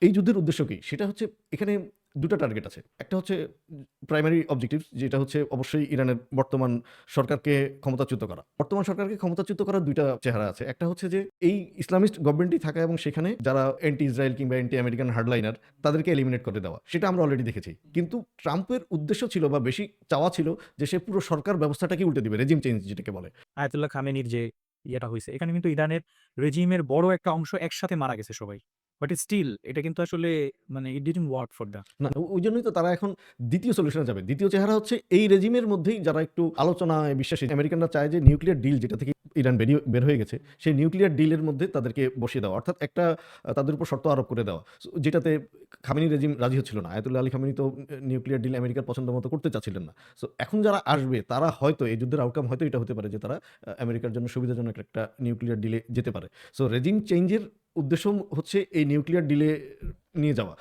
এই যুদ্ধের উদ্দেশ্য কি? সেটা হচ্ছে এখানে ২ টা টার্গেট আছে। একটা হচ্ছে প্রাইমারি অবজেক্টিভস, যেটা হচ্ছে অবশ্যই ইরানের বর্তমান সরকারকে ক্ষমতাচ্যুত করা। বর্তমান সরকারকে ক্ষমতাচ্যুত করার ২ টা চেহারা আছে। একটা হচ্ছে যে এই ইসলামিস্ট গভর্নমেন্টই থাকা এবং সেখানে যারা অ্যান্টি ইসরায়েল কিংবা অ্যান্টি আমেরিকান হার্ডলাইনার তাদেরকে এলিমিনেট করে দেওয়া। সেটা আমরা অলরেডি দেখেছি। কিন্তু ট্রাম্পের উদ্দেশ্য ছিল বা বেশি চাওয়া ছিল যে সে পুরো সরকার ব্যবস্থাটাকে উল্টে দিবে। রেজিম চেঞ্জ যেটাকে বলে। আয়াতুল্লাহ খামেনির যে ইয়েটা হইছে, এখানে কিন্তু ইরানের রেজিমের বড় একটা অংশ একসাথে মারা গেছে সবাই। বাট স্টিল এটা কিন্তু আসলে মানে ইট ডিডন্ট ওয়ার্ক ফর দ্য না, ওইজন্যই তো তারা এখন ২য় সলিউশনে যাবে। ২য় চেহারা হচ্ছে এই রেজিমের মধ্যেই যারা একটু আলোচনায় বিশ্বাসী। আমেরিকানরা চায় যে নিউক্লিয়ার ডিল যেটা থেকে ইরান বের হয়ে গেছে, সেই নিউক্লিয়ার ডিলের মধ্যে তাদেরকে বসিয়ে দেওয়া। অর্থাৎ একটা তাদের উপর শর্ত আরোপ করে দেওয়া। যেটাতে খামেনি রেজিম রাজি হচ্ছিল না। আয়াতুল্লাহ আলী খামেনি তো নিউক্লিয়ার ডিল আমেরিকার পছন্দ মতো করতে চাচ্ছিলেন না। সো এখন যারা আসবে তারা হয়তো এই যুদ্ধের আউটকাম হয়তো এটা হতে পারে যে তারা আমেরিকার জন্য সুবিধাজনক একটা নিউক্লিয়ার ডিলে যেতে পারে। সো রেজিম চেঞ্জের উদ্দেশ্য হচ্ছে এই নিউক্লিয়ার ডিলে নিয়ে যাওয়া।